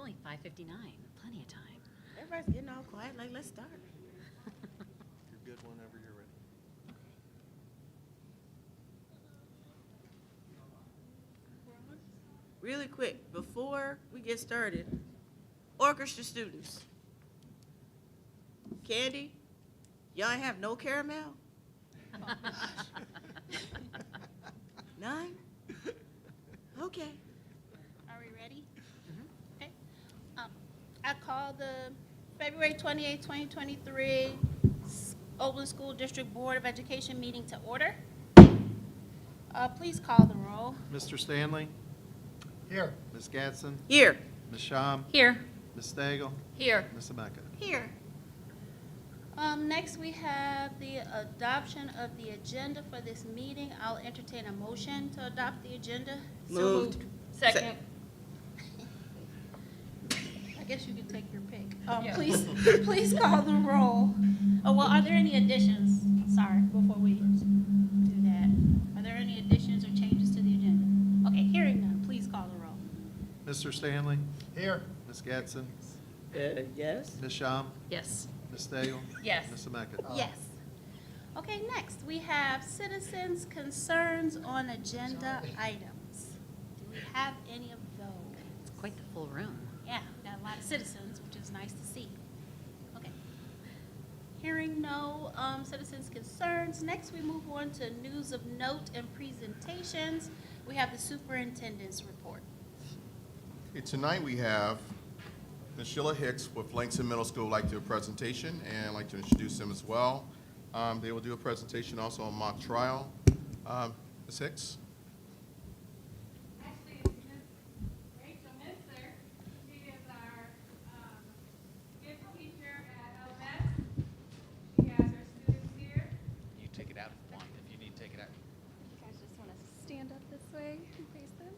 only 5:59. Plenty of time. Everybody's getting all quiet, like, let's start. You're good whenever you're ready. Really quick, before we get started, orchestra students. Candy, y'all ain't have no caramel? None? Okay. Are we ready? Okay. I call the February 28, 2023 Oberlin School District Board of Education meeting to order. Please call the roll. Mr. Stanley? Here. Ms. Gatson? Here. Ms. Sham? Here. Ms. Stagel? Here. Ms. Emeka? Here. Next, we have the adoption of the agenda for this meeting. I'll entertain a motion to adopt the agenda. Moved. Second. I guess you can take your pick. Yeah. Please call the roll. Oh, well, are there any additions? Sorry, before we do that. Are there any additions or changes to the agenda? Okay, hearing none, please call the roll. Mr. Stanley? Here. Ms. Gatson? Yes. Ms. Sham? Yes. Ms. Stagel? Yes. Ms. Emeka? Yes. Okay, next, we have citizens' concerns on agenda items. Do we have any of those? It's quite the full room. Yeah, got a lot of citizens, which is nice to see. Okay. Hearing no citizens' concerns, next we move on to news of note and presentations. We have the superintendent's report. Okay, tonight we have Ms. Sheila Hicks with Langston Middle School would like to do a presentation, and I'd like to introduce them as well. They will do a presentation also on mock trial. Ms. Hicks? Actually, it's Ms. Rachel Minster. She is our gift teacher at LMS. She has her students here. You take it out if you want. If you need to take it out. You guys just want to stand up this way and face them.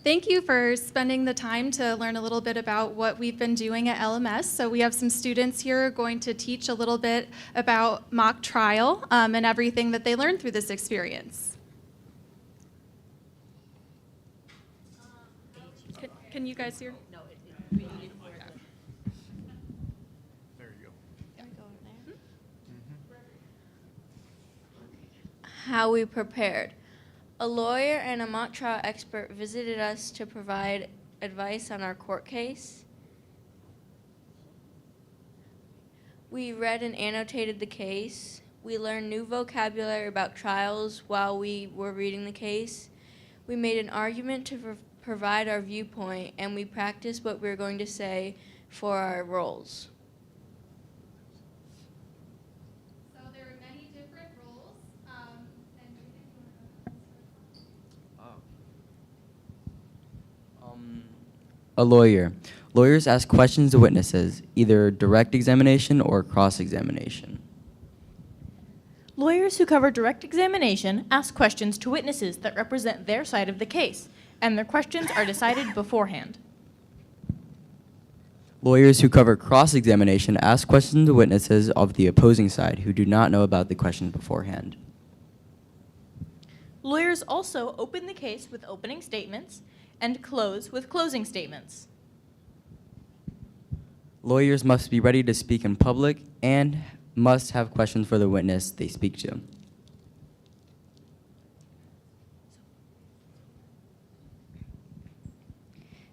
Thank you for spending the time to learn a little bit about what we've been doing at LMS. So we have some students here going to teach a little bit about mock trial and everything that they learned through this experience. Can you guys hear? No, There you go. How we prepared. A lawyer and a mock trial expert visited us to provide advice on our court case. We read and annotated the case. We learned new vocabulary about trials while we were reading the case. We made an argument to provide our viewpoint, and we practiced what we were going to say for our roles. So there are many different roles. A lawyer. Lawyers ask questions to witnesses, either direct examination or cross-examination. Lawyers who cover direct examination ask questions to witnesses that represent their side of the case, and their questions are decided beforehand. Lawyers who cover cross-examination ask questions to witnesses of the opposing side who do not know about the questions beforehand. Lawyers also open the case with opening statements and close with closing statements. Lawyers must be ready to speak in public and must have questions for the witness they speak to.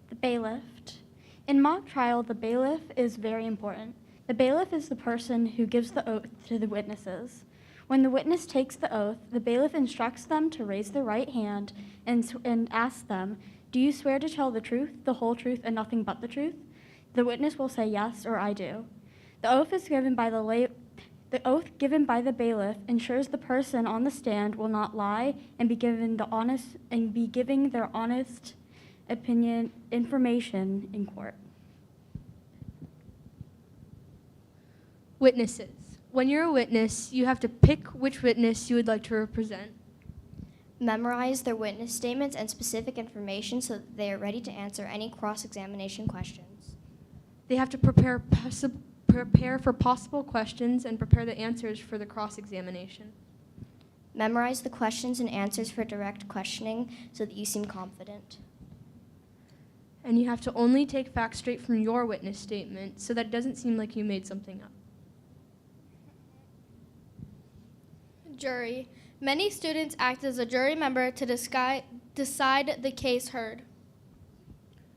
The bailiff. In mock trial, the bailiff is very important. The bailiff is the person who gives the oath to the witnesses. When the witness takes the oath, the bailiff instructs them to raise their right hand and asks them, "Do you swear to tell the truth, the whole truth, and nothing but the truth?" The witness will say yes or I do. The oath given by the bailiff ensures the person on the stand will not lie and be giving their honest information in court. Witnesses. When you're a witness, you have to pick which witness you would like to represent. Memorize their witness statements and specific information so that they are ready to answer any cross-examination questions. They have to prepare for possible questions and prepare the answers for the cross-examination. Memorize the questions and answers for direct questioning so that you seem confident. And you have to only take facts straight from your witness statement so that it doesn't seem like you made something up. Jury. Many students act as a jury member to decide the case heard.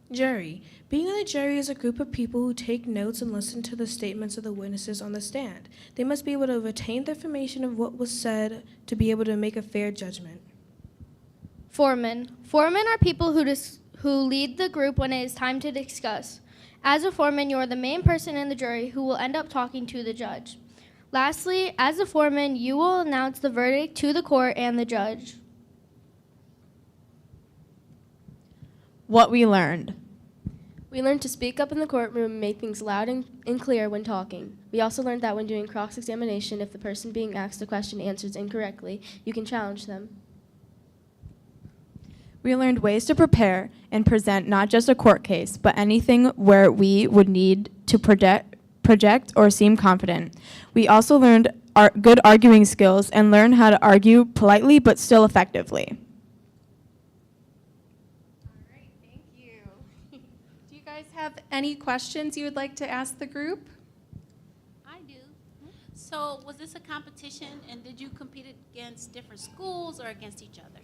Jury. Being on the jury is a group of people who take notes and listen to the statements of the witnesses on the stand. They must be able to retain the information of what was said to be able to make a fair judgment. Foreman. Foremen are people who lead the group when it is time to discuss. As a foreman, you are the main person in the jury who will end up talking to the judge. Lastly, as a foreman, you will announce the verdict to the court and the judge. What we learned. We learned to speak up in the courtroom and make things loud and clear when talking. We also learned that when doing cross-examination, if the person being asked a question answers incorrectly, you can challenge them. We learned ways to prepare and present not just a court case, but anything where we would need to project or seem confident. We also learned good arguing skills and learned how to argue politely but still effectively. Do you guys have any questions you would like to ask the group? I do. So was this a competition, and did you compete against different schools or against each other?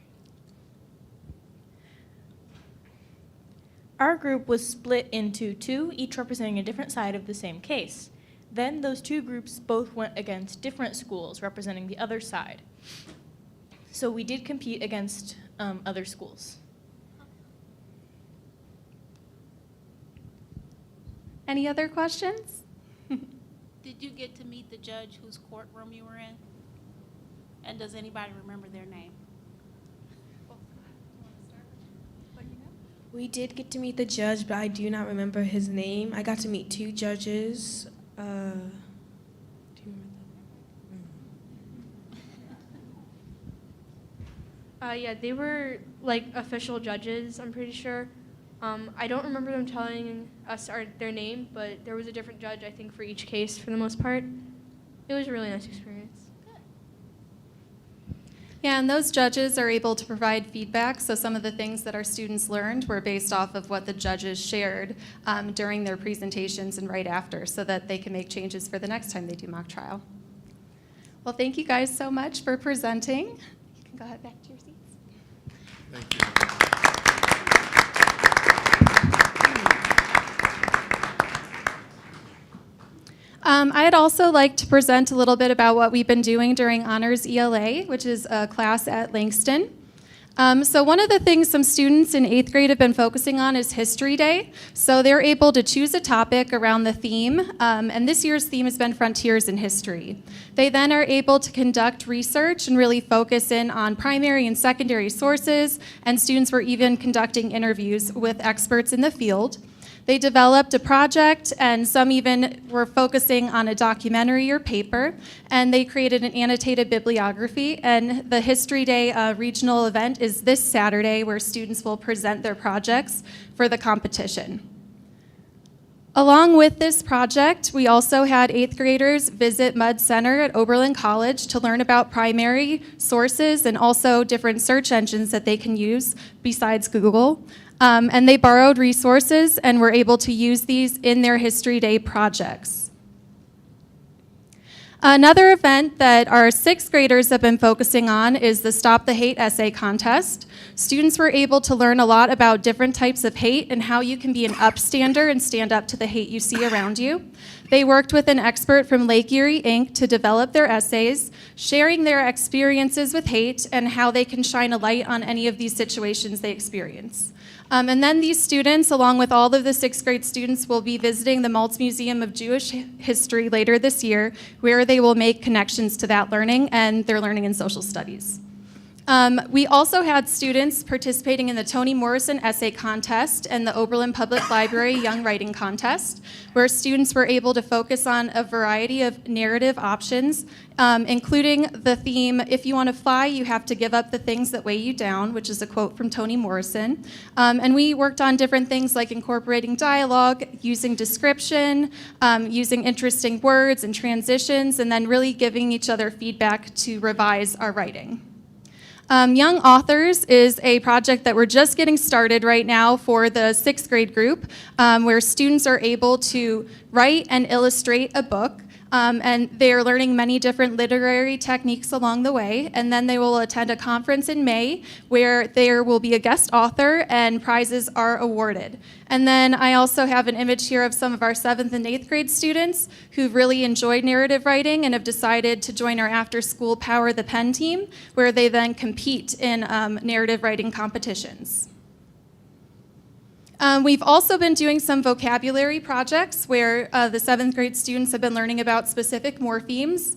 Our group was split into two, each representing a different side of the same case. Then those two groups both went against different schools representing the other side. So we did compete against other schools. Any other questions? Did you get to meet the judge whose courtroom you were in? And does anybody remember their name? We did get to meet the judge, but I do not remember his name. I got to meet two judges. Do you remember Yeah, they were like official judges, I'm pretty sure. I don't remember them telling us their name, but there was a different judge, I think, for each case for the most part. It was a really nice experience. Yeah, and those judges are able to provide feedback, so some of the things that our students learned were based off of what the judges shared during their presentations and right after, so that they can make changes for the next time they do mock trial. Well, thank you guys so much for presenting. You can go ahead back to your seats. Thank you. I'd also like to present a little bit about what we've been doing during Honors ELA, which is a class at Langston. So one of the things some students in 8th grade have been focusing on is History Day. So they're able to choose a topic around the theme, and this year's theme has been Frontiers in History. They then are able to conduct research and really focus in on primary and secondary sources, and students were even conducting interviews with experts in the field. They developed a project, and some even were focusing on a documentary or paper, and they created an annotated bibliography. And the History Day regional event is this Saturday, where students will present their projects for the competition. Along with this project, we also had 8th graders visit Mudd Center at Oberlin College to learn about primary sources and also different search engines that they can use besides Google. And they borrowed resources and were able to use these in their History Day projects. Another event that our 6th graders have been focusing on is the Stop the Hate essay contest. Students were able to learn a lot about different types of hate and how you can be an upstander and stand up to the hate you see around you. They worked with an expert from Lake Erie, Inc. to develop their essays, sharing their experiences with hate and how they can shine a light on any of these situations they experience. And then these students, along with all of the 6th grade students, will be visiting the Maltz Museum of Jewish History later this year, where they will make connections to that learning and their learning in social studies. We also had students participating in the Toni Morrison Essay Contest and the Oberlin Public Library Young Writing Contest, where students were able to focus on a variety of narrative options, including the theme, "If you want to fly, you have to give up the things that weigh you down," which is a quote from Toni Morrison. And we worked on different things like incorporating dialogue, using description, using interesting words and transitions, and then really giving each other feedback to revise our writing. Young Authors is a project that we're just getting started right now for the 6th grade group, where students are able to write and illustrate a book, and they are learning many different literary techniques along the way, and then they will attend a conference in May where there will be a guest author and prizes are awarded. And then I also have an image here of some of our 7th and 8th grade students who've really enjoyed narrative writing and have decided to join our after-school Power the Pen team, where they then compete in narrative writing competitions. We've also been doing some vocabulary projects where the 7th grade students have been learning about specific morphemes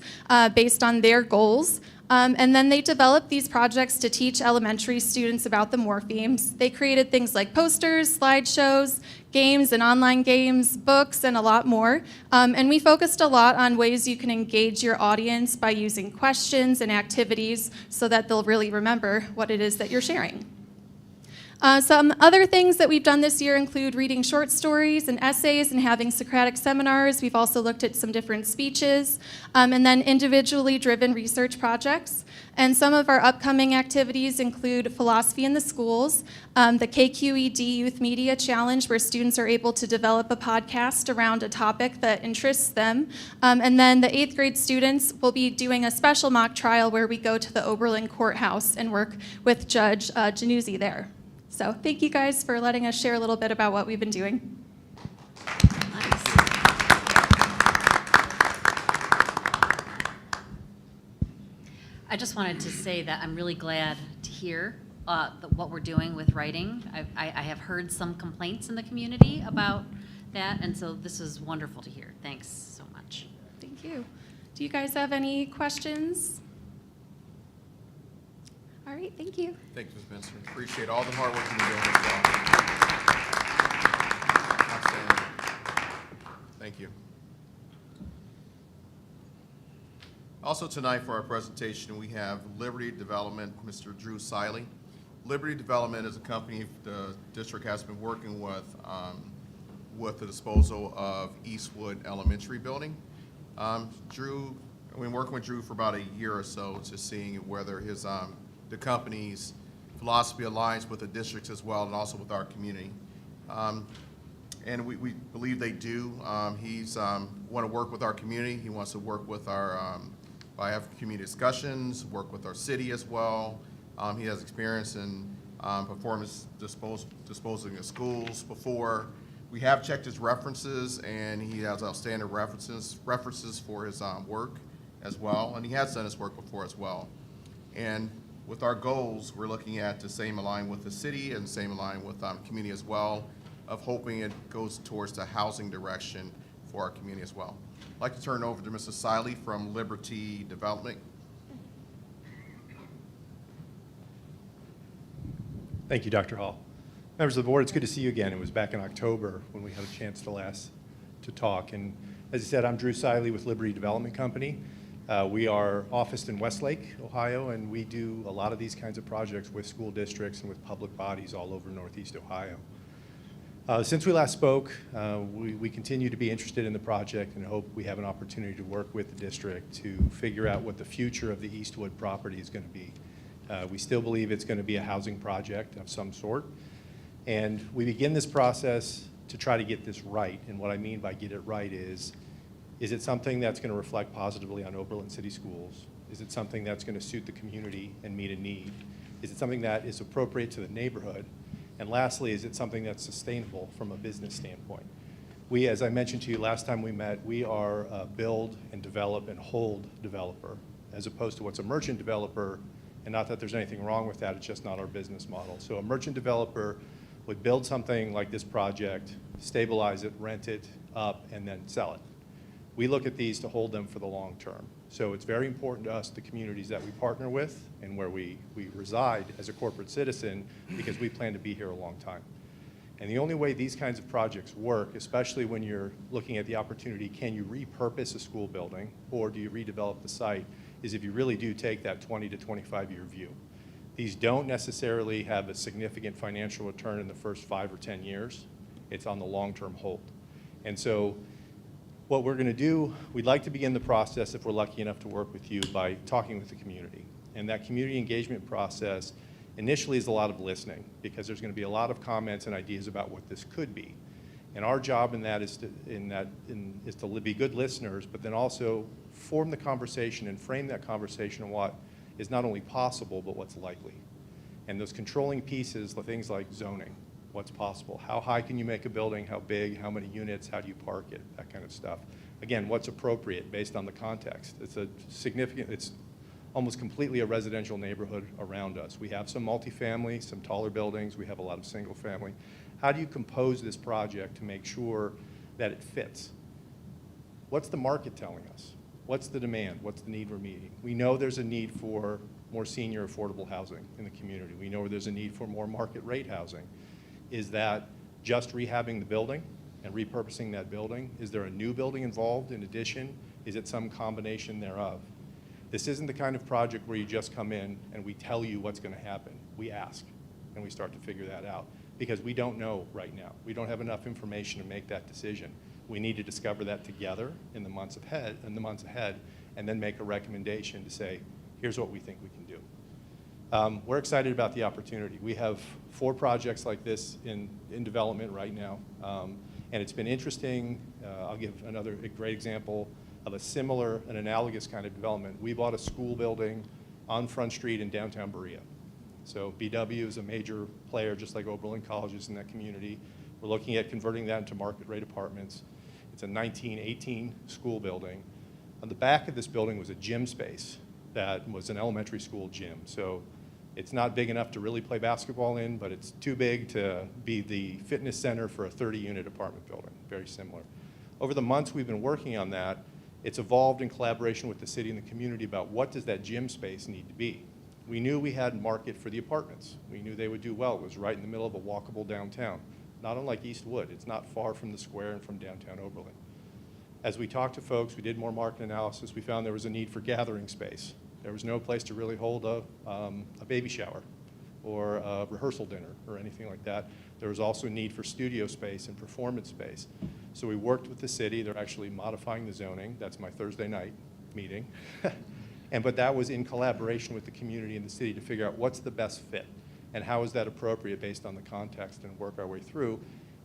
based on their goals. And then they developed these projects to teach elementary students about the morphemes. They created things like posters, slideshows, games and online games, books, and a lot more. And we focused a lot on ways you can engage your audience by using questions and activities so that they'll really remember what it is that you're sharing. Some other things that we've done this year include reading short stories and essays and having Socratic seminars. We've also looked at some different speeches, and then individually driven research projects. And some of our upcoming activities include philosophy in the schools, the KQED Youth Media Challenge, where students are able to develop a podcast around a topic that interests them. And then the 8th grade students will be doing a special mock trial where we go to the Oberlin courthouse and work with Judge Januzzi there. So thank you guys for letting us share a little bit about what we've been doing. I just wanted to say that I'm really glad to hear what we're doing with writing. I have heard some complaints in the community about that, and so this is wonderful to hear. Thanks so much. Thank you. Do you guys have any questions? All right, thank you. Thank you, Ms. Benson. Appreciate all the hard work you've been doing as well. Outstanding. Thank you. Also tonight for our presentation, we have Liberty Development, Mr. Drew Siley. Liberty Development is a company the district has been working with the disposal of Eastwood Elementary Building. Drew, we've been working with Drew for about a year or so, just seeing whether his the company's philosophy aligns with the districts as well, and also with our community. And we believe they do. He's want to work with our community. He wants to work with our, by having community discussions, work with our city as well. He has experience in performance disposing of schools before. We have checked his references, and he has outstanding references for his work as well, and he has done his work before as well. And with our goals, we're looking at the same align with the city and same align with community as well, of hoping it goes towards the housing direction for our community as well. I'd like to turn it over to Mr. Siley from Liberty Development. Thank you, Dr. Hall. Members of the board, it's good to see you again. It was back in October when we had a chance to talk. And as I said, I'm Drew Siley with Liberty Development Company. We are officed in Westlake, Ohio, and we do a lot of these kinds of projects with school districts and with public bodies all over Northeast Ohio. Since we last spoke, we continue to be interested in the project and hope we have an opportunity to work with the district to figure out what the future of the Eastwood property is going to be. We still believe it's going to be a housing project of some sort, and we begin this process to try to get this right. And what I mean by get it right is it something that's going to reflect positively on Oberlin City Schools? Is it something that's going to suit the community and meet a need? Is it something that is appropriate to the neighborhood? And lastly, is it something that's sustainable from a business standpoint? We, as I mentioned to you last time we met, we are a build and develop and hold developer, as opposed to what's a merchant developer, and not that there's anything wrong with that, it's just not our business model. So a merchant developer would build something like this project, stabilize it, rent it up, and then sell it. We look at these to hold them for the long term. So it's very important to us, the communities that we partner with and where we reside as a corporate citizen, because we plan to be here a long time. And the only way these kinds of projects work, especially when you're looking at the opportunity, can you repurpose a school building or do you redevelop the site, is if you really do take that 20 to 25-year view. These don't necessarily have a significant financial return in the first 5 or 10 years. It's on the long-term hold. And so what we're going to do, we'd like to begin the process, if we're lucky enough to work with you, by talking with the community. And that community engagement process initially is a lot of listening, because there's going to be a lot of comments and ideas about what this could be. And our job in that is to be good listeners, but then also form the conversation and frame that conversation on what is not only possible, but what's likely. And those controlling pieces, the things like zoning, what's possible, how high can you make a building, how big, how many units, how do you park it, that kind of stuff. Again, what's appropriate based on the context. It's almost completely a residential neighborhood around us. We have some multifamily, some taller buildings, we have a lot of single family. How do you compose this project to make sure that it fits? What's the market telling us? What's the demand? What's the need we're meeting? We know there's a need for more senior affordable housing in the community. We know there's a need for more market rate housing. Is that just rehabbing the building and repurposing that building? Is there a new building involved in addition? Is it some combination thereof? This isn't the kind of project where you just come in and we tell you what's going to happen. We ask and we start to figure that out, because we don't know right now. We don't have enough information to make that decision. We need to discover that together in the months ahead, and then make a recommendation to say, here's what we think we can do. We're excited about the opportunity. We have 4 projects like this in development right now, and it's been interesting. I'll give another great example of a similar and analogous kind of development. We bought a school building on Front Street in downtown Berea. So BW is a major player, just like Oberlin colleges in that community. We're looking at converting that into market rate apartments. It's a 1918 school building. On the back of this building was a gym space that was an elementary school gym. So it's not big enough to really play basketball in, but it's too big to be the fitness center for a 30-unit apartment building, very similar. Over the months we've been working on that, it's evolved in collaboration with the city and the community about what does that gym space need to be. We knew we had market for the apartments. We knew they would do well. It was right in the middle of a walkable downtown. Not unlike Eastwood. It's not far from the square and from downtown Oberlin. As we talked to folks, we did more market analysis, we found there was a need for gathering space. There was no place to really hold a baby shower or a rehearsal dinner or anything like that. There was also a need for studio space and performance space. So we worked with the city. They're actually modifying the zoning. That's my Thursday night meeting. But that was in collaboration with the community and the city to figure out what's the best fit and how is that appropriate based on the context, and work our way through.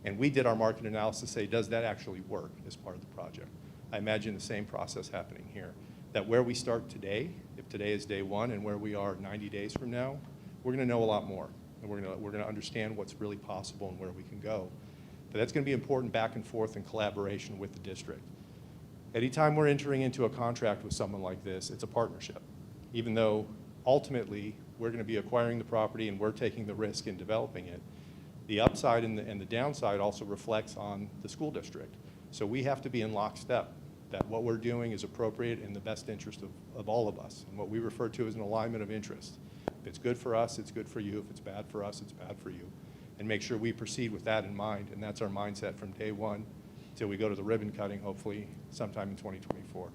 And we did our market analysis to say, does that actually work as part of the project? I imagine the same process happening here. That where we start today, if today is day one, and where we are 90 days from now, we're going to know a lot more. And we're going to understand what's really possible and where we can go. But that's going to be important back and forth in collaboration with the district. Anytime we're entering into a contract with someone like this, it's a partnership. Even though ultimately we're going to be acquiring the property and we're taking the risk in developing it, the upside and the downside also reflects on the school district. So we have to be in lockstep, that what we're doing is appropriate in the best interest of all of us, and what we refer to as an alignment of interest. If it's good for us, it's good for you. If it's bad for us, it's bad for you. And make sure we proceed with that in mind, and that's our mindset from day one till we go to the ribbon cutting, hopefully sometime in 2024.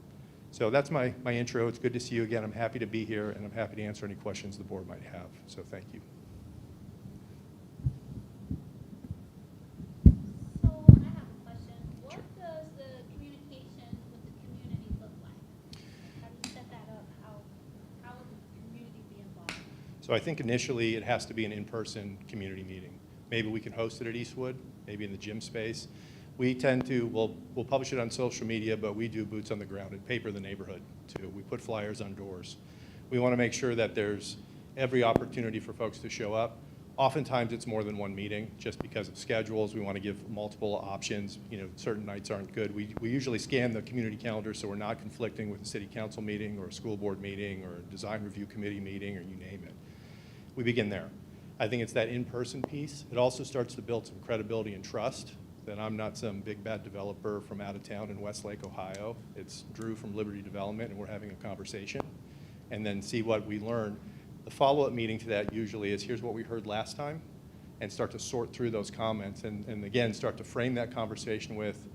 So that's my intro. It's good to see you again. I'm happy to be here, and I'm happy to answer any questions the board might have. So thank you. So I have a question. What does the communication with the community look like? How do you set that up? How will the community be involved? So I think initially it has to be an in-person community meeting. Maybe we can host it at Eastwood, maybe in the gym space. We tend to, we'll publish it on social media, but we do boots on the ground and paper the neighborhood too. We put flyers on doors. We want to make sure that there's every opportunity for folks to show up. Oftentimes it's more than one meeting just because of schedules. We want to give multiple options. You know, certain nights aren't good. We usually scan the community calendar so we're not conflicting with a city council meeting or a school board meeting or a design review committee meeting, or you name it. We begin there. I think it's that in-person piece. It also starts to build some credibility and trust that I'm not some big bad developer from out of town in Westlake, Ohio. It's Drew from Liberty Development, and we're having a conversation, and then see what we learn. The follow-up meeting to that usually is, here's what we heard last time, and start to sort through those comments, and again, start to frame that conversation with,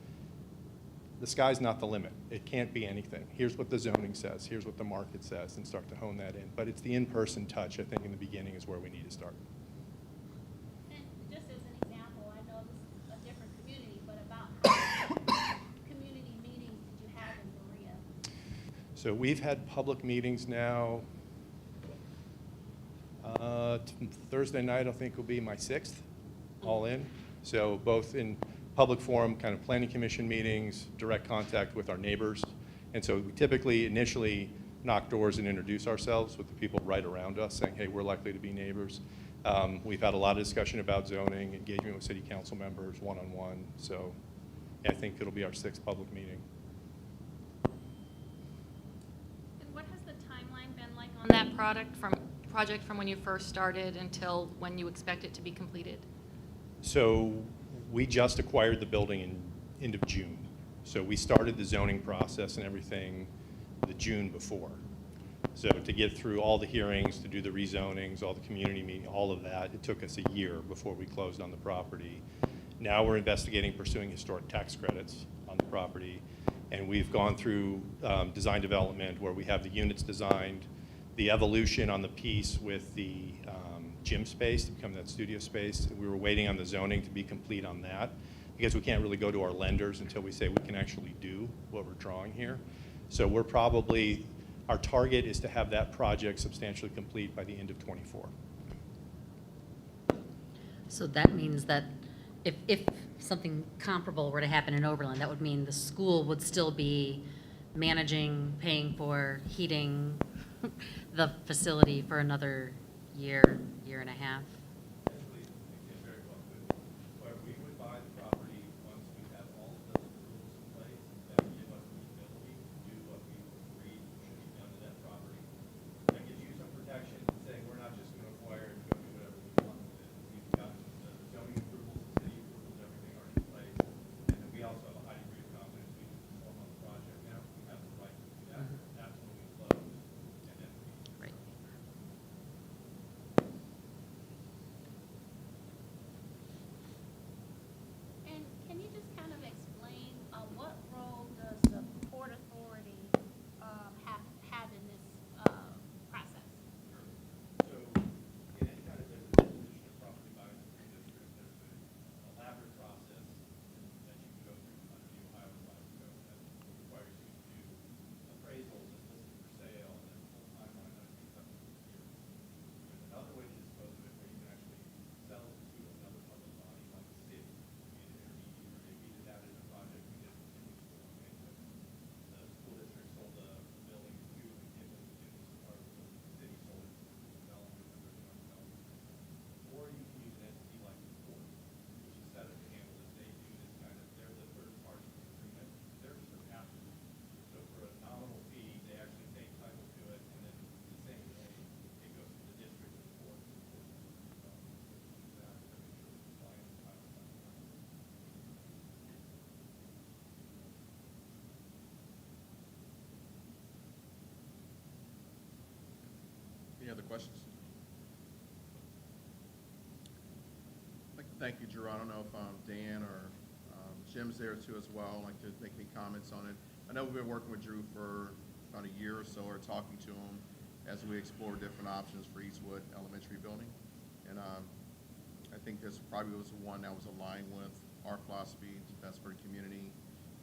the sky's not the limit. It can't be anything. Here's what the zoning says. Here's what the market says, and start to hone that in. But it's the in-person touch, I think, in the beginning is where we need to start. And just as an example, I know this is a different community, but about how many community meetings did you have in Berea? So we've had public meetings now. Thursday night, I think, will be my 6th, all in. So both in public forum, kind of planning commission meetings, direct contact with our neighbors. And so we typically initially knock doors and introduce ourselves with the people right around us, saying, hey, we're likely to be neighbors. We've had a lot of discussion about zoning, engagement with city council members, one-on-one. So I think it'll be our 6th public meeting. And what has the timeline been like on that project from when you first started until when you expect it to be completed? So we just acquired the building in end of June. So we started the zoning process and everything the June before. So to get through all the hearings, to do the rezonings, all the community meeting, all of that, it took us a year before we closed on the property. Now we're investigating pursuing historic tax credits on the property. And we've gone through design development where we have the units designed, the evolution on the piece with the gym space to become that studio space. We were waiting on the zoning to be complete on that because we can't really go to our lenders until we say we can actually do what we're drawing here. So we're probably, our target is to have that project substantially complete by the end of '24. So that means that if something comparable were to happen in Oberlin, that would mean the school would still be managing, paying for, heating the facility for another year, year and a half. Where we would buy the property once we have all of those approvals in place, that would give us the ability to do what we agreed should be done to that property. That gives you some protection, saying we're not just going to acquire and go do whatever we want with it. We've got the zoning approvals, the city approvals, everything already in place. And then we also have a high degree of confidence we can perform on the project now. We have the right to do that. That's when we close. And then we Right. And can you just kind of explain what role does the Port Authority have in this process? So, in any kind of disposition of property by the school district, there's an elaborate process that you can go through under the Ohio Revised Code that requires you to do appraisals and list it for sale, and then full timeline that takes up to 2 years. There's another way to dispose of it where you can actually sell it to another public body like the city. We did that in a project we did in the school in Mesa. The school district sold the building to McKinley, or the city sold it to development under the development. Or you can use an entity like the port, which is set up to handle it. They do this kind of, they're the third party agreement. They're just a pass-through. So for a nominal fee, they actually take title to it, and then the same way, it goes to the district and the port. Any other questions? I'd like to thank you, Drew. I don't know if Dan or Jim's there too as well. I'd like to make any comments on it. I know we've been working with Drew for about a year or so, or talking to him as we explore different options for Eastwood Elementary Building. And I think this probably was the one that was aligned with our philosophy, best for the community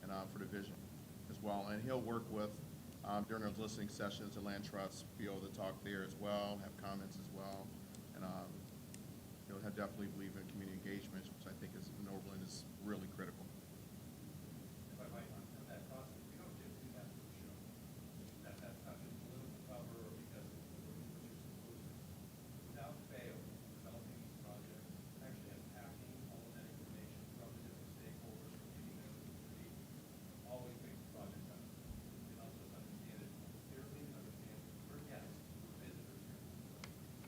and for the vision as well. And he'll work with, during those listening sessions, the land trust, be able to talk there as well, have comments as well. And he'll definitely believe in community engagement, which I think is, in Oberlin, is really critical. If I might, on that process, we don't just do that for show. That's not just political cover or because it's what you're supposed to. Without fail, developing these projects, actually unpacking all of that information from the different stakeholders, from meeting them with the city, always makes the project better. It helps us understand it more clearly and understand we're guests, we're visitors here.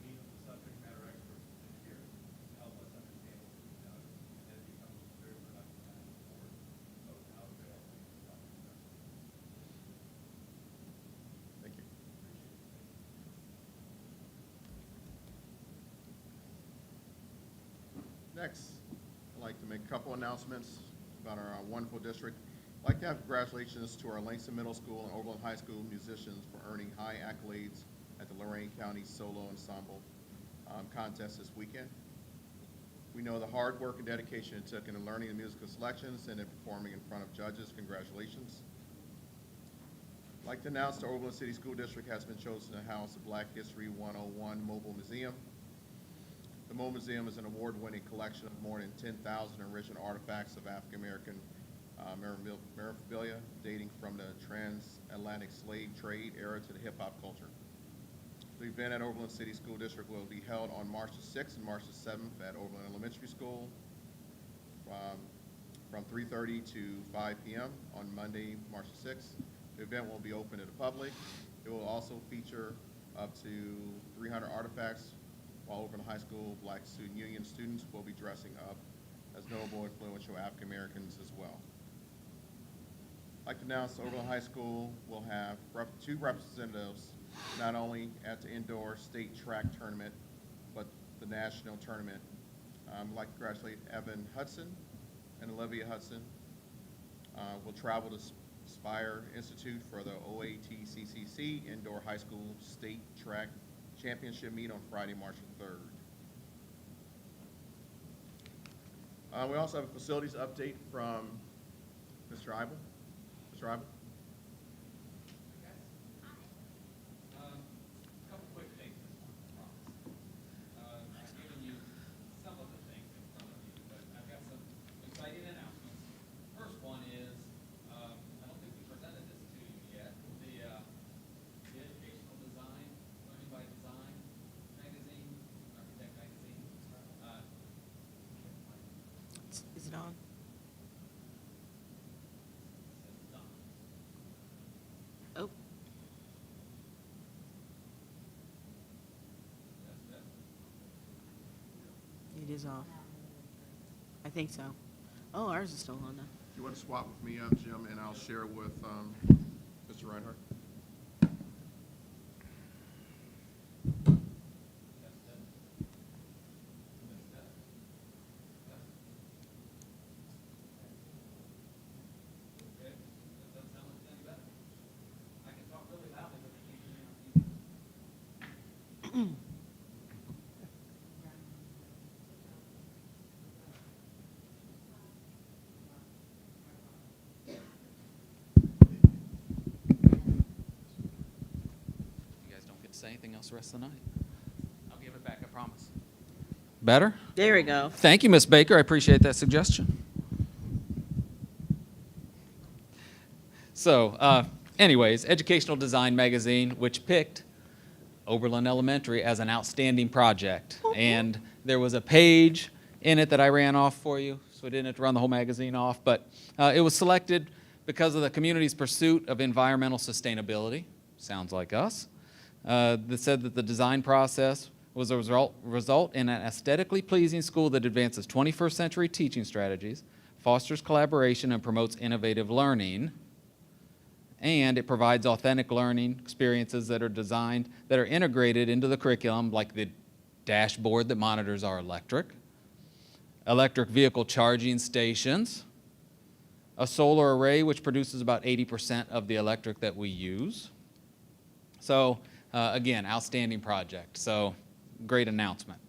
We need the subject matter experts to sit here to help us understand what we've done, and then it becomes very productive. Next, I'd like to make a couple announcements about our wonderful district. I'd like to have congratulations to our Langston Middle School and Oberlin High School musicians for earning high accolades at the Lorain County Solo Ensemble contest this weekend. We know the hard work and dedication it took in learning the musical selections and in performing in front of judges. Congratulations. I'd like to announce the Oberlin City School District has been chosen to house the Black History 101 Mobile Museum. The Mobile Museum is an award-winning collection of more than 10,000 original artifacts of African-American memorabilia dating from the transatlantic slave trade era to the hip-hop culture. The event at Oberlin City School District will be held on March the 6th and March the 7th at Oberlin Elementary School from 3:30 to 5 p.m. on Monday, March the 6th. The event will be open to the public. It will also feature up to 300 artifacts, while Oberlin High School Black Student Union students will be dressing up as notable influential African Americans as well. I'd like to announce Oberlin High School will have 2 representatives not only at the indoor state track tournament, but the national tournament. I'd like to congratulate Evan Hudson and Olivia Hudson. Will travel to Spire Institute for the OATCCC Indoor High School State Track Championship meet on Friday, March 3rd. We also have a facilities update from Mr. Eibel. Mr. Eibel? Couple quick things this morning, I promise. I've given you some of the things in front of you, but I've got some exciting announcements. First one is, I don't think we presented this to you yet, the educational design, Learning by Design magazine, Architect magazine. Is it on? Oh. It is off. I think so. Oh, ours is still on though. You want to swap with me, Jim, and I'll share with Mr. Reinhardt? Okay, that doesn't sound like it's any better. I can talk really loudly, but they can't hear me on TV. You guys don't get to say anything else the rest of the night. I'll give it back, I promise. Better? There we go. Thank you, Ms. Baker. I appreciate that suggestion. So, anyways, Educational Design Magazine, which picked Oberlin Elementary as an outstanding project. And there was a page in it that I ran off for you, so I didn't have to run the whole magazine off. But it was selected because of the community's pursuit of environmental sustainability. Sounds like us. That said that the design process was a result in an aesthetically pleasing school that advances 21st century teaching strategies, fosters collaboration, and promotes innovative learning. And it provides authentic learning experiences that are designed, that are integrated into the curriculum, like the dashboard that monitors our electric vehicle charging stations, a solar array which produces about 80% of the electric that we use. So again, outstanding project. So great announcement.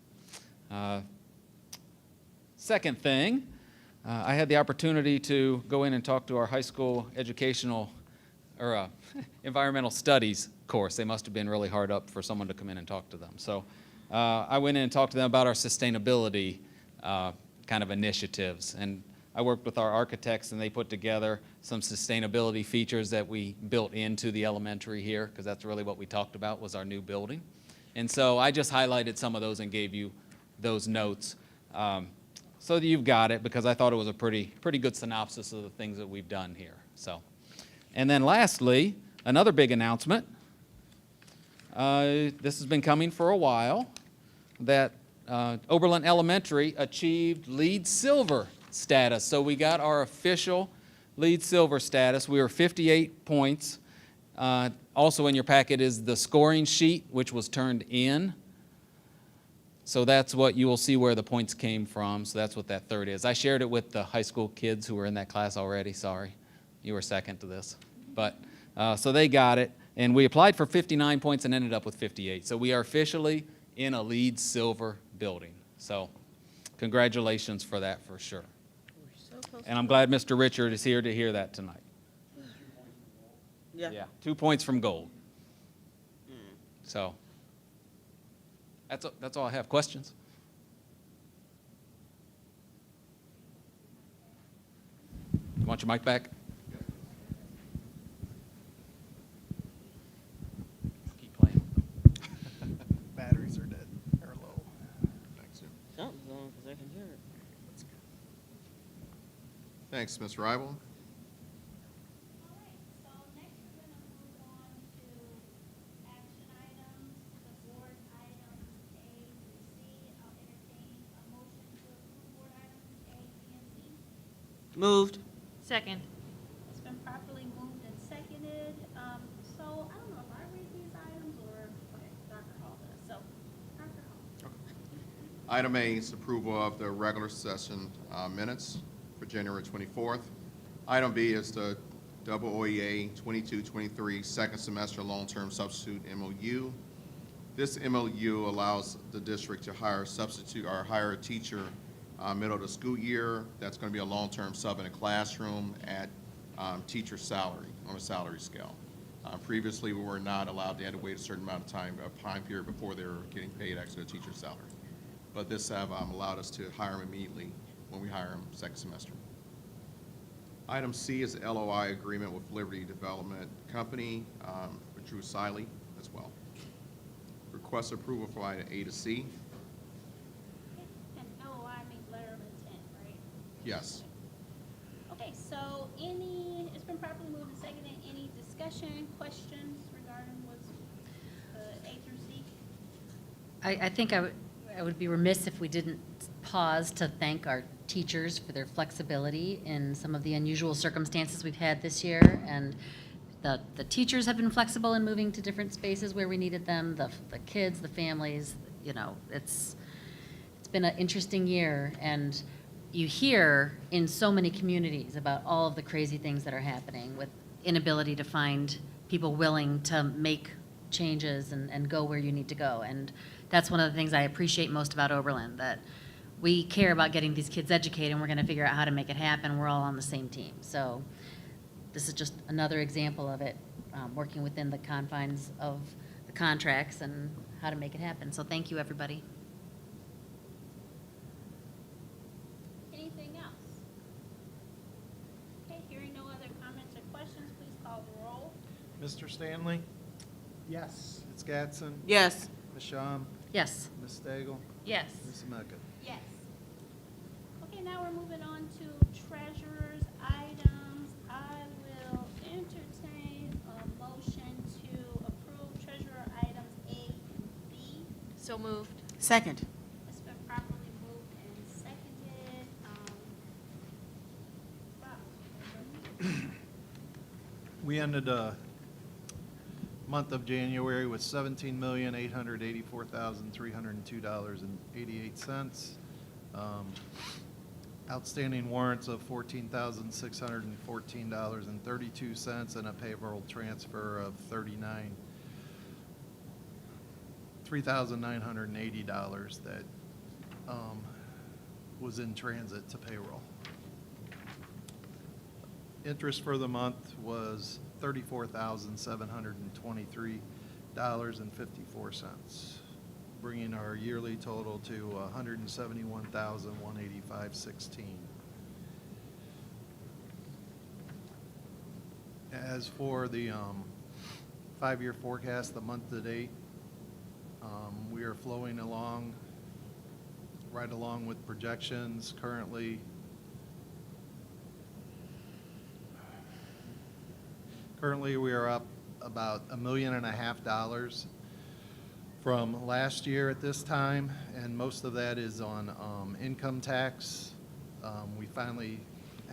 Second thing, I had the opportunity to go in and talk to our high school educational or environmental studies course. They must have been really hard up for someone to come in and talk to them. So I went in and talked to them about our sustainability kind of initiatives. And I worked with our architects, and they put together some sustainability features that we built into the elementary here, because that's really what we talked about was our new building. And so I just highlighted some of those and gave you those notes so that you've got it, because I thought it was a pretty good synopsis of the things that we've done here. So. And then lastly, another big announcement. This has been coming for a while, that Oberlin Elementary achieved LEED Silver status. So we got our official LEED Silver status. We were 58 points. Also in your packet is the scoring sheet, which was turned in. So that's what you will see where the points came from. So that's what that third is. I shared it with the high school kids who were in that class already. Sorry, you were second to this. But so they got it. And we applied for 59 points and ended up with 58. So we are officially in a LEED silver building. So congratulations for that for sure. And I'm glad Mr. Richard is here to hear that tonight. Yeah. 2 points from gold. So that's all I have. Questions? You want your mic back? Keep playing. Batteries are dead, or low. Thanks, Jim. Something's on because I can hear it. Thanks, Mr. Rival. Moved. Second. It's been properly moved and seconded. So I don't know if I read these items or, okay, Dr. Hall does. So, Dr. Hall. Item A is approval of the regular session minutes for January 24th. Item B is the double OEA 22-23 second semester long-term substitute MOU. This MOU allows the district to hire a substitute or hire a teacher middle of the school year. That's going to be a long-term sub in a classroom at teacher salary, on a salary scale. Previously, we were not allowed, they had to wait a certain amount of time period before they were getting paid actually a teacher's salary. But this have allowed us to hire them immediately when we hire them second semester. Item C is the LOI agreement with Liberty Development Company, with Drew Siley as well. Request approval for item A to C. And LOI means letter of intent, right? Yes. Okay, so it's been properly moved and seconded. Any discussion, questions regarding what's A through C? I think I would be remiss if we didn't pause to thank our teachers for their flexibility in some of the unusual circumstances we've had this year. And the teachers have been flexible in moving to different spaces where we needed them, the kids, the families, you know, it's been an interesting year. And you hear in so many communities about all of the crazy things that are happening with inability to find people willing to make changes and go where you need to go. And that's one of the things I appreciate most about Oberlin, that we care about getting these kids educated and we're gonna figure out how to make it happen. We're all on the same team. So this is just another example of it, working within the confines of the contracts and how to make it happen. So thank you, everybody. Anything else? Okay, hearing no other comments or questions, please call the roll. Mr. Stanley? Yes. Ms. Gatson? Yes. Ms. Shum? Yes. Ms. Stagel? Yes. Ms. Ameca? Yes. Okay, now we're moving on to treasurer's items. I will entertain a motion to approve treasurer items A and B. So moved. Second. It's been properly moved and seconded. Bob? We ended the month of January with $17,884,302.88. Outstanding warrants of $14,614.32 and a payroll transfer of $3,980 that was in transit to payroll. Interest for the month was $34,723.54, bringing our yearly total to $171,185.16. As for the 5-year forecast, the month to date, we are flowing along, right along with projections currently. Currently, we are up about $1.5 million from last year at this time, and most of that is on income tax. We finally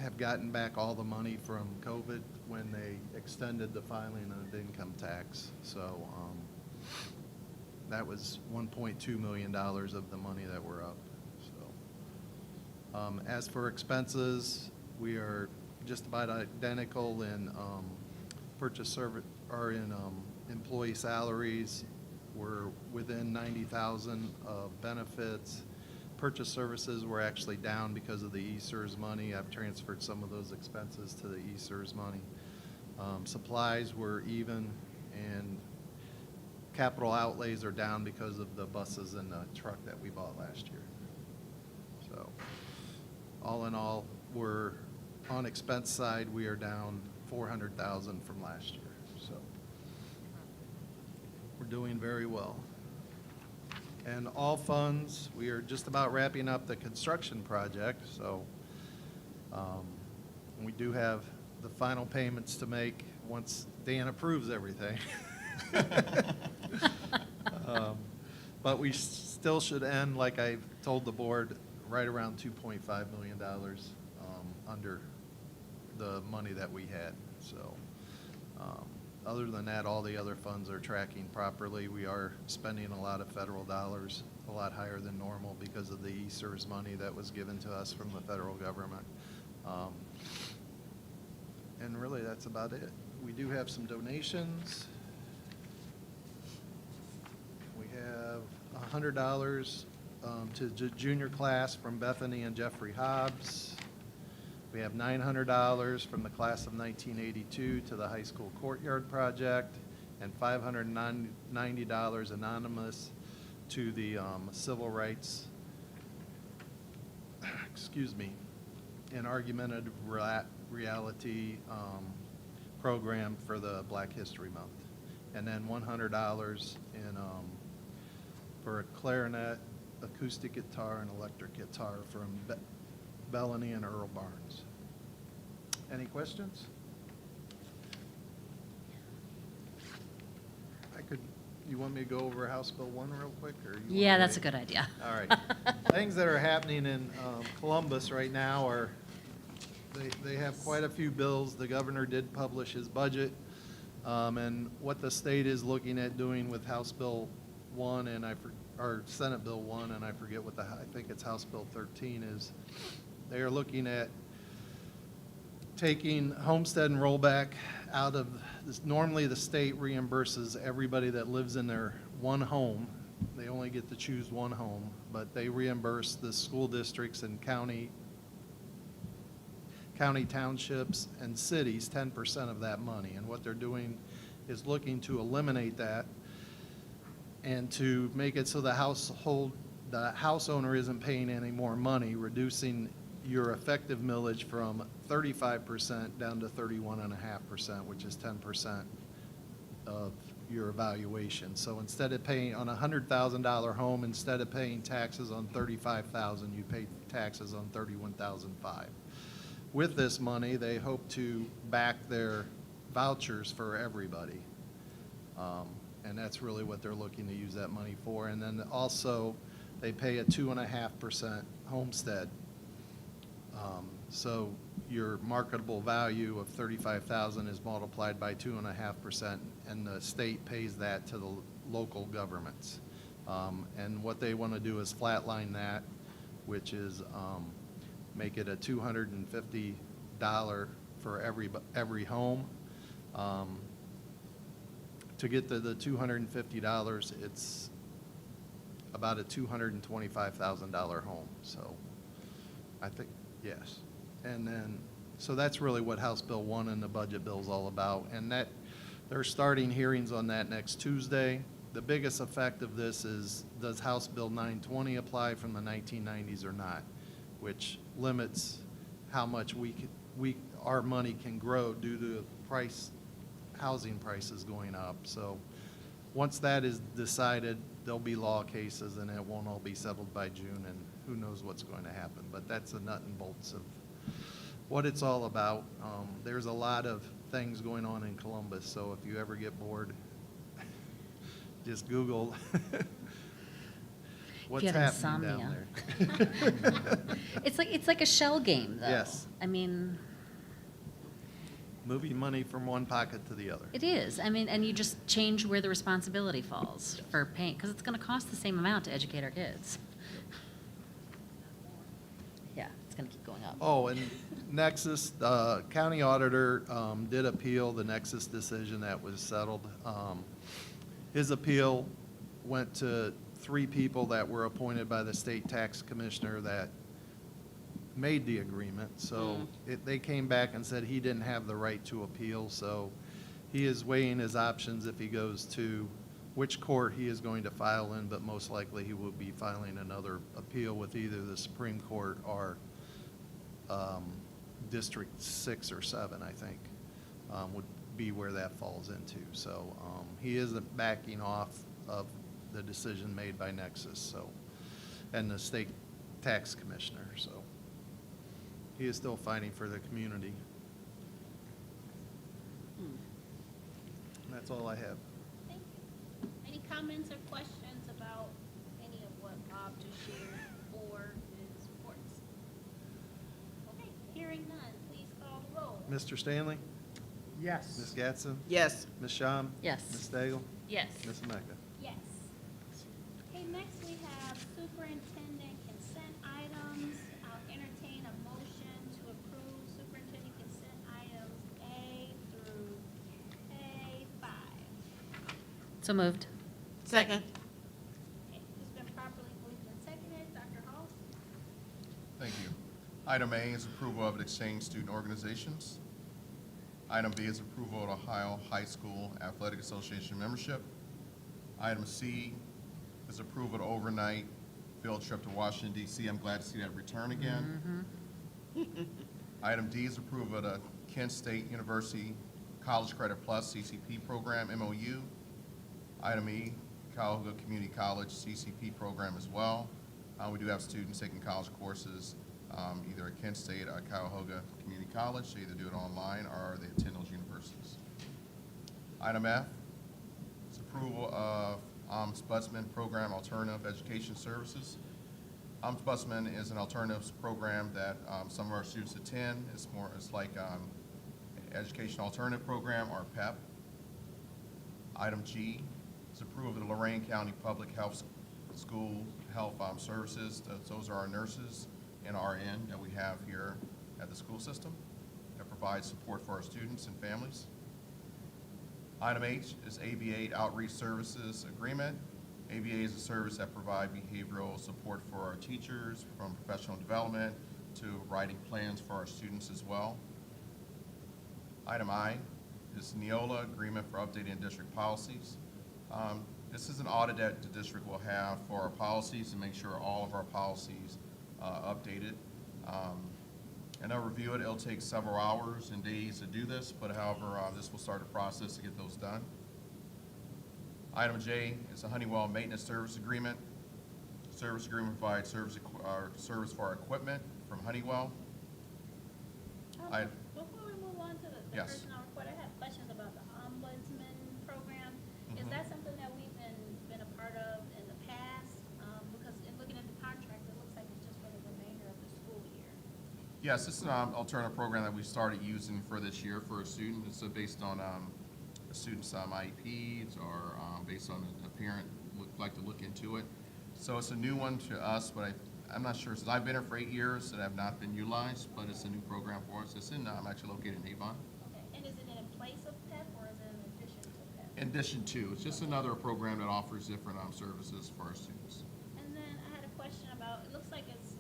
have gotten back all the money from COVID when they extended the filing of income tax. So That was $1.2 million of the money that we're up, so. As for expenses, we are just about identical in purchase service, or in employee salaries. We're within 90,000 of benefits. Purchase services were actually down because of the ESERS money. I've transferred some of those expenses to the ESERS money. Supplies were even, and capital outlays are down because of the buses and the truck that we bought last year. So, all in all, we're on expense side, we are down 400,000 from last year. So, we're doing very well. And all funds, we are just about wrapping up the construction project, so we do have the final payments to make once Dan approves everything. But we still should end, like I told the board, right around $2.5 million under the money that we had. So other than that, all the other funds are tracking properly. We are spending a lot of federal dollars, a lot higher than normal because of the ESERS money that was given to us from the federal government. And really, that's about it. We do have some donations. We have $100 to junior class from Bethany and Jeffrey Hobbs. We have $900 from the class of 1982 to the high school courtyard project, and $590 anonymous to the civil rights, and argumentative reality program for the Black History Month. And then $100 in for a clarinet, acoustic guitar, and electric guitar from Bellany and Earl Barnes. Any questions? You want me to go over House Bill 1 real quick? Or you Yeah, want that's me a good idea. All right. Things that are happening in Columbus right now are, they have quite a few bills. The governor did publish his budget, and what the state is looking at doing with House Bill 1 and or Senate Bill 1, and I forget what I think it's House Bill 13 is. They are looking at taking homestead and rollback out of this. Normally, the state reimburses everybody that lives in their one home. They only get to choose one home, but they reimburse the school districts and county townships and cities 10% of that money. And what they're doing is looking to eliminate that and to make it so the house owner isn't paying any more money, reducing your effective millage from 35% down to 31.5%, which is 10% of your evaluation. So instead of paying on a $100,000 home, instead of paying taxes on $35,000, you pay taxes on $31,500. With this money, they hope to back their vouchers for everybody. And that's really what they're looking to use that money for. And then also, they pay a 2.5% homestead. So your marketable value of $35,000 is multiplied by 2.5%, and the state pays that to the local governments. And what they want to do is flatline that, which is make it a $250 for every home. To get to the $250, it's about a $225,000 home. So I think, yes. And then, so that's really what House Bill 1 and the budget bill is all about. And that, they're starting hearings on that next Tuesday. The biggest effect of this is, does House Bill 920 apply from the 1990s or not, which limits how much our money can grow due to housing prices going up. So once that is decided, there'll be law cases, and it won't all be settled by June, and who knows what's going to happen. But that's the nut and bolts of what it's all about. There's a lot of things going on in Columbus, so if you ever get bored, just Google what's happening down there. It's like a shell game, though. Yes. I mean, moving money from one pocket to the other. It is. I mean, and you just change where the responsibility falls for paying, because it's going to cost the same amount to educate our kids. Yeah, it's going to keep going up. Oh, and Nexus, the county auditor did appeal the Nexus decision that was settled. His appeal went to 3 people that were appointed by the state tax commissioner that made the agreement. So they came back and said he didn't have the right to appeal. So he is weighing his options if he goes to which court he is going to file in, but most likely he will be filing another appeal with either the Supreme Court or District 6 or 7, I think, would be where that falls into. So he isn't backing off of the decision made by Nexus, so, and the state tax commissioner, so he is still fighting for the community. And that's all I have. Thank you. Any comments or questions about any of what Bob just shared or his reports? Okay, hearing none, please call the roll. Mr. Stanley? Yes. Ms. Gatson? Yes. Ms. Shum? Yes. Ms. Stagel? Yes. Ms. Mecca? Yes. Okay, next we have superintendent consent items. I'll entertain a motion to approve superintendent consent items A through A5. So moved. Second. Okay, it's been properly moved and seconded. Dr. Hall? Thank you. Item A is approval of exchange student organizations. Item B is approval of Ohio High School Athletic Association membership. Item C is approval of overnight field trip to Washington DC. I'm glad to see that return again. Item D is approval of the Kent State University College Credit Plus CCP program MOU. Item E, Cuyahoga Community College CCP program as well. We do have students taking college courses either at Kent State or Cuyahoga Community College. They either do it online or they attend those universities. Item F is approval of Ombudsman Program Alternative Education Services. Ombudsman is an alternatives program that some of our students attend. It's like Education Alternative Program, or PEP. Item G is approval of the Lorain County Public Health School Health Services. Those are our nurses and RN that we have here at the school system that provide support for our students and families. Item H is ABA Outreach Services Agreement. ABA is a service that provides behavioral support for our teachers, from professional development to writing plans for our students as well. Item I is Neola Agreement for updating district policies. This is an audit that the district will have for our policies to make sure all of our policies updated. And they'll review it. It'll take several hours and days to do this, but however, this will start a process to get those done. Item J is a Honeywell Maintenance Service Agreement. Service agreement provides service for our equipment from Honeywell. Before we move on to the Yes. personnel report, I have questions about the ombudsman program. Is that something that we've been a part of in the past? Because in looking at the contract, it looks like it's just for the remainder of the school year. Yes, this is an alternative program that we started using for this year for a student. It's based on a student's IEPs or based on a parent would like to look into it. So it's a new one to us, but I'm not sure, since I've been here for 8 years, that have not been utilized, but it's a new program for us. It's in, actually located in Avon. Okay, and is it in place of PEP or is it in addition to PEP? In addition to, it's just another program that offers different services for our students. And then I had a question about, it looks like it's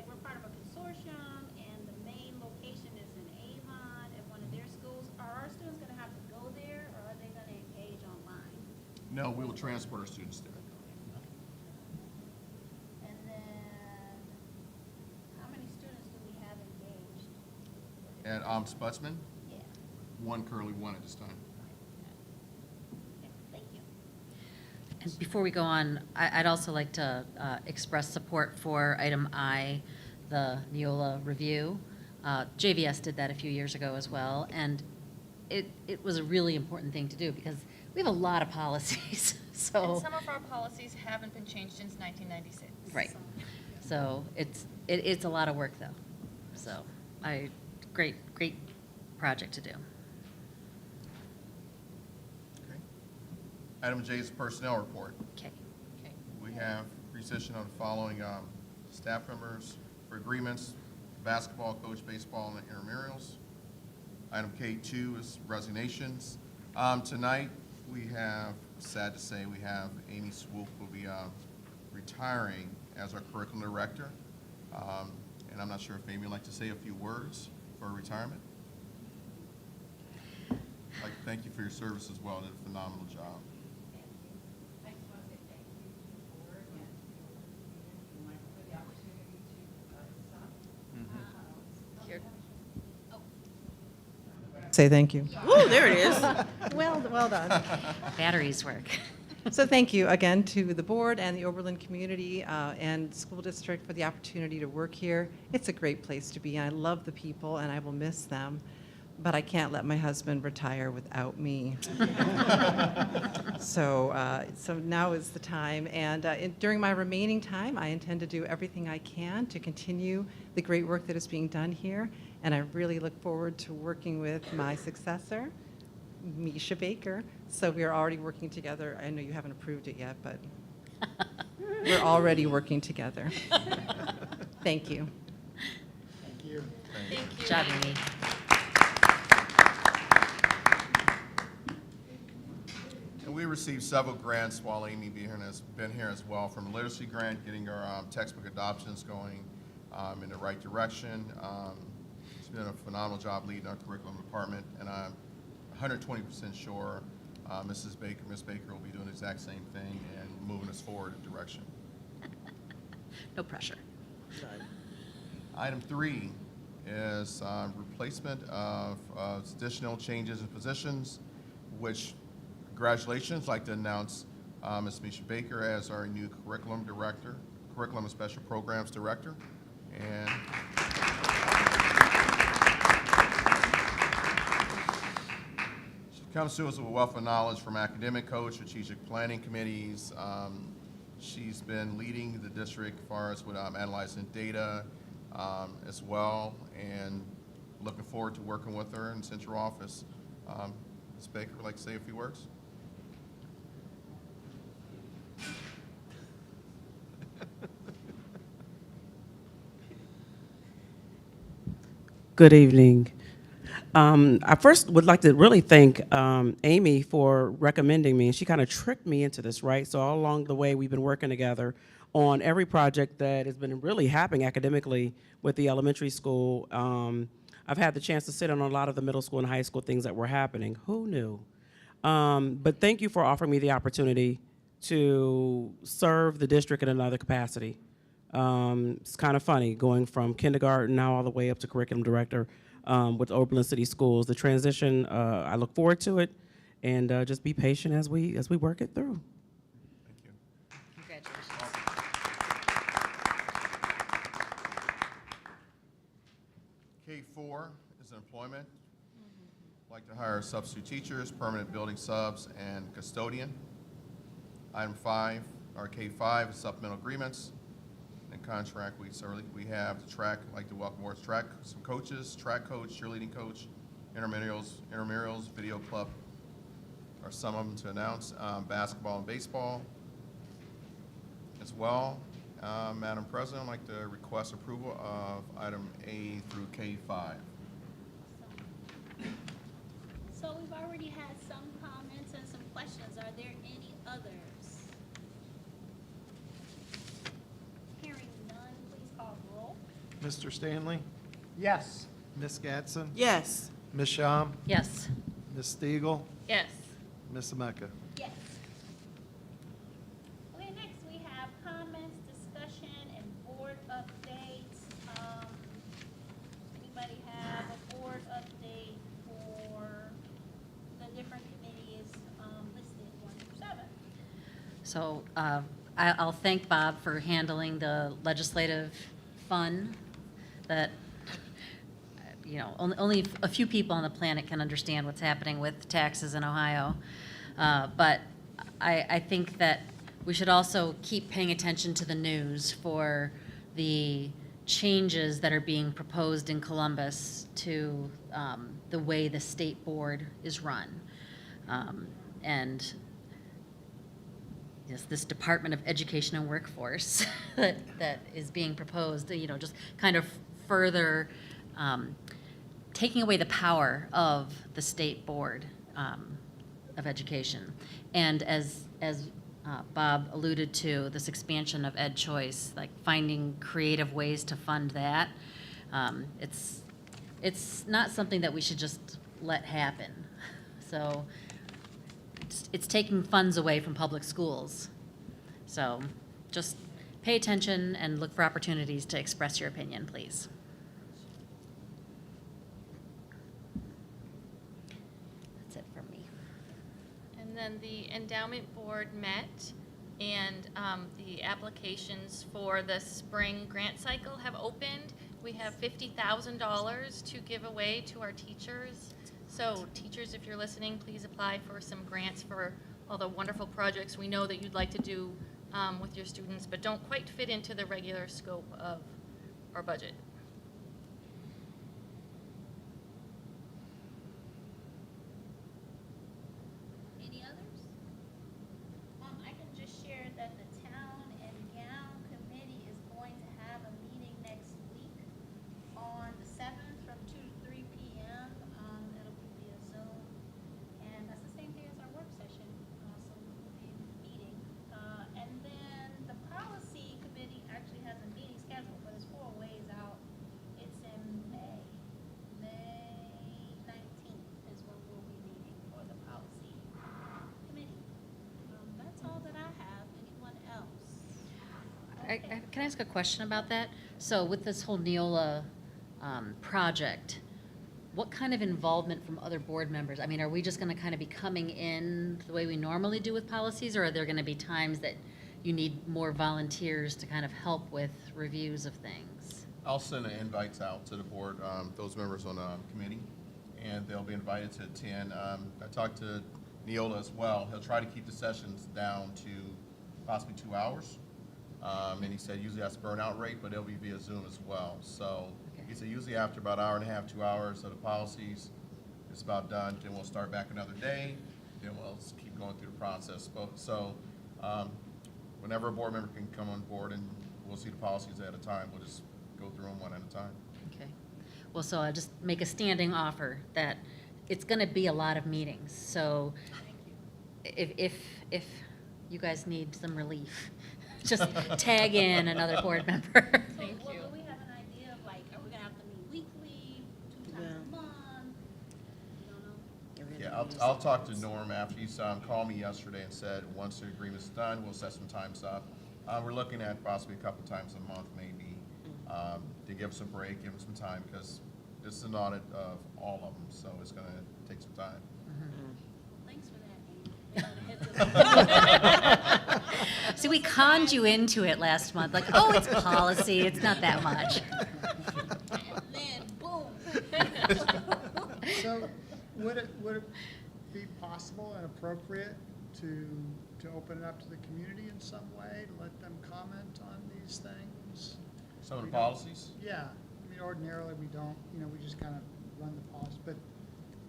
we're part of a consortium and the main location is in Avon at one of their schools. Are our students gonna have to go there or are they gonna engage online? No, we will transport our students there. And then, how many students do we have engaged? At Ombudsman, Yeah, currently one at this time. okay, thank you. And before we go on, I'd also like to express support for item I, the Neola review. JVS did that a few years ago as well, and it was a really important thing to do because we have a lot of policies, so. And some of our policies haven't been changed since 1996. Right. So it's a lot of work though. So great project to do. Okay. Item J is personnel report. Okay. We have position on the following staff members for agreements: basketball coach, baseball, and intramurals. Item K2 is resignations. Tonight, we have, sad to say, we have Amy Swoop will be retiring as our curriculum director. And I'm not sure if Amy would like to say a few words for retirement. I'd like to thank you for your service as well. You did a phenomenal job. Say thank you. Ooh, there it is. Well done. Batteries work. So thank you again to the board and the Oberlin community and school district for the opportunity to work here. It's a great place to be. I love the people and I will miss them, but I can't let my husband retire without me. So now is the time, and during my remaining time, I intend to do everything I can to continue the great work that is being done here, and I really look forward to working with my successor, Misha Baker. So we are already working together. I know you haven't approved it yet, but we're already working together. Thank you. Thank you. Good job, Amy. And we received several grants while Amy has been here as well, from a literacy grant, getting our textbook adoptions going in the right direction. She's done a phenomenal job leading our curriculum department, and I'm 120% sure Miss Baker will be doing the exact same thing and moving us forward in direction. No pressure. Item 3 is replacement of additional changes in positions, which, congratulations, I'd like to announce Ms. Misha Baker as our new curriculum director, curriculum and special programs director. And she comes to us with a wealth of knowledge from academic coach, strategic planning committees. She's been leading the district as far as with analyzing data as well, and looking forward to working with her in central office. Ms. Baker would like to say a few words. Good evening. I first would like to really thank Amy for recommending me. She kind of tricked me into this, right? So all along the way, we've been working together on every project that has been really happening academically with the elementary school. I've had the chance to sit in on a lot of the middle school and high school things that were happening. Who knew? But thank you for offering me the opportunity to serve the district in another capacity. It's kind of funny going from kindergarten now all the way up to curriculum director with Oberlin City Schools. The transition, I look forward to it, and just be patient as we work it through. Thank you. Congratulations. K4 is employment. Like to hire substitute teachers, permanent building subs, and custodian. Item 5, or K5, is supplemental agreements and contract. We have the track, I'd like to welcome aboard track, some coaches, track coach, cheerleading coach, intramurals, video club are some of them to announce, basketball and baseball as well. Madam President, I'd like to request approval of item A through K5. So we've already had some comments and some questions. Are there any others? Hearing none, please call the roll. Mr. Stanley? Yes. Ms. Gatson? Yes. Ms. Shum? Yes. Ms. Stiegel? Yes. Ms. Emeka? Yes. Okay, next we have comments, discussion, and board updates. Anybody have a board update for the different committees listed 1 through 7? So I'll thank Bob for handling the legislative fund that, you know, only a few people on the planet can understand what's happening with taxes in Ohio. But I think that we should also keep paying attention to the news for the changes that are being proposed in Columbus to the way the state board is run. And yes, this Department of Education and Workforce that is being proposed, just kind of further taking away the power of the state board of education. And as Bob alluded to, this expansion of Ed Choice, like finding creative ways to fund that, it's not something that we should just let happen. So it's taking funds away from public schools. So just pay attention and look for opportunities to express your opinion, please. That's it from me. And then the endowment board met, and the applications for the spring grant cycle have opened. We have $50,000 to give away to our teachers. So teachers, if you're listening, please apply for some grants for all the wonderful projects we know that you'd like to do with your students, but don't quite fit into the regular scope of our budget. Any others? I can just share that the Town and Gown Committee is going to have a meeting next week on the 7th from 2 to 3 p.m. It'll be via Zoom, and that's the same day as our work session, so we'll be meeting. And then the Policy Committee actually has a meeting scheduled, but it's 4 ways out. It's in May. May 19th is when we'll be meeting for the Policy Committee. That's all that I have. Anyone else? Can I ask a question about that? So with this whole Neola project, what kind of involvement from other board members? I mean, are we just going to kind of be coming in the way we normally do with policies, or are there going to be times that you need more volunteers to kind of help with reviews of things? I'll send invites out to the board, those members on the committee, and they'll be invited to attend. I talked to Neola as well. He'll try to keep the sessions down to possibly 2 hours. And he said usually that's burnout rate, but it'll be via Zoom as well. So he said usually after about an hour and a half, 2 hours of the policies, it's about done. Then we'll start back another day. Then we'll keep going through the process. So whenever a board member can come on board and we'll see the policies at a time, we'll just go through them one at a time. Okay. Well, so I'll just make a standing offer that it's going to be a lot of meetings. So if you guys need some relief, just tag in another board member. Thank you. Do we have an idea of like, are we gonna have to meet weekly, 2 times a month? You don't know? Yeah, I'll talk to Norm after he's called me yesterday and said once the agreement's done, we'll set some times up. We're looking at possibly a couple times a month maybe to give us a break, give them some time, because this is an audit of all of them, so it's going to take some time. Thanks for that. So we conned you into it last month, like, oh, it's policy, it's not that much. Then boom. So would it be possible and appropriate to open it up to the community in some way, to let them comment on these things? Some of the policies? Yeah. I mean, ordinarily we don't, we just kind of run the policy. But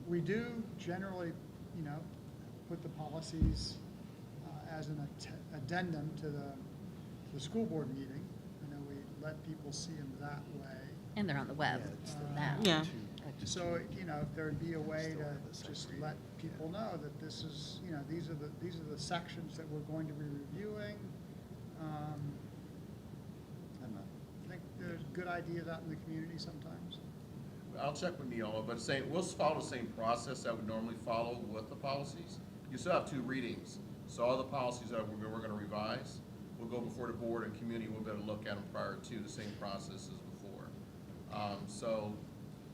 we do generally, put the policies as an addendum to the school board meeting. We let people see them that way. And they're on the web now. Yeah. So, if there'd be a way to just let people know that this is, these are the sections that we're going to be reviewing. I don't know. I think there's good ideas out in the community sometimes. I'll check with Neola, but we'll follow the same process that we normally follow with the policies. You still have 2 readings. So all the policies that we're going to revise will go before the board and community will be able to look at them prior to the same process as before. So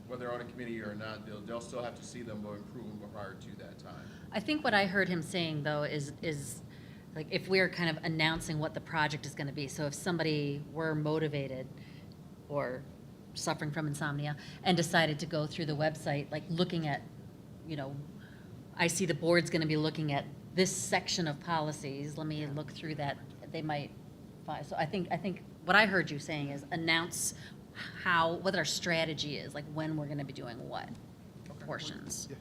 whether they're on a committee or not, they'll still have to see them or improve them prior to that time. I think what I heard him saying, though, is like if we're kind of announcing what the project is going to be. So if somebody were motivated or suffering from insomnia and decided to go through the website, like looking at, I see the board's going to be looking at this section of policies. Let me look through that. They might find. So I think what I heard you saying is announce what our strategy is, like when we're gonna be doing what portions. Yeah.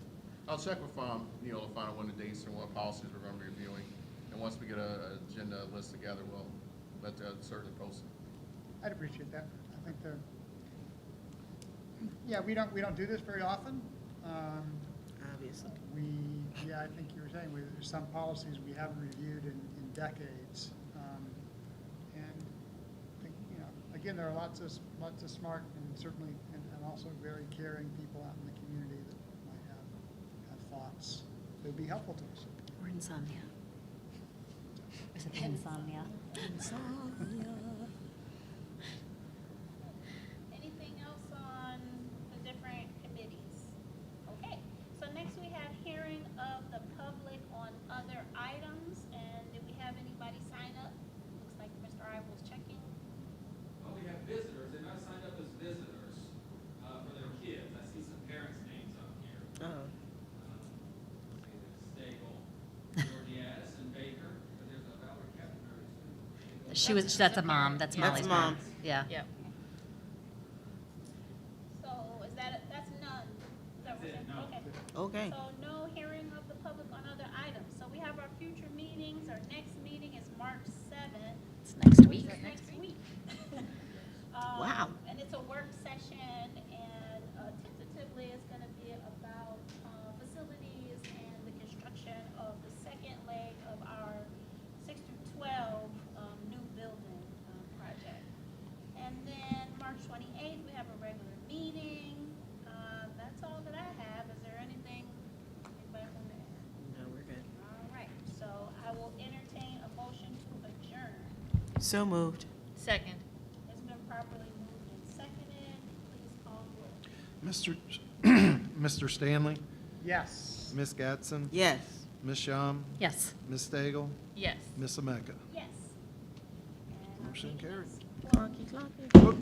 I'll check with Neil to find out when the dates and what policies we're going to be reviewing. And once we get a agenda list together, we'll let the certainly post it. I'd appreciate that. I think yeah, we don't do this very often. Obviously. I think you were saying, there's some policies we haven't reviewed in decades. And I think, again, there are lots of smart and certainly, and also very caring people out in the community that might have thoughts that would be helpful to us. Or insomnia. Is it insomnia? Anything else on the different committees? Okay, so next we have hearing of the public on other items, and did we have anybody sign up? Looks like Mr. Ivo's checking. Well, we have visitors. They're not signed up as visitors for their kids. I see some parents' names up here. Oh. Stagel, Georgiadis, and Baker. But there's a Valerie Kepner. That's a mom. That's That's Molly's mom. mom. Yeah. Yep. So is that's none? Is that what we're saying? Okay. So no hearing of the public on other items. So we have our future meetings. Our next meeting is March 7th. It's next week. Next week. Wow. And it's a work session, and tentatively it's going to be about facilities and the construction of the second leg of our 6 through 12 new building project. And then March 28th, we have a regular meeting. That's all that I have. Is there anything anybody want to add? No, we're good. All right, so I will entertain a motion to adjourn. So moved. Second. It's been properly moved and seconded. Please call roll. Mr. Stanley, Yes. Ms. Gatson, Yes. Ms. Shum, Yes. Ms. Stagel, Yes. Ms. Emeka. Yes. And our Motion meeting carried. is Clocky, clocky.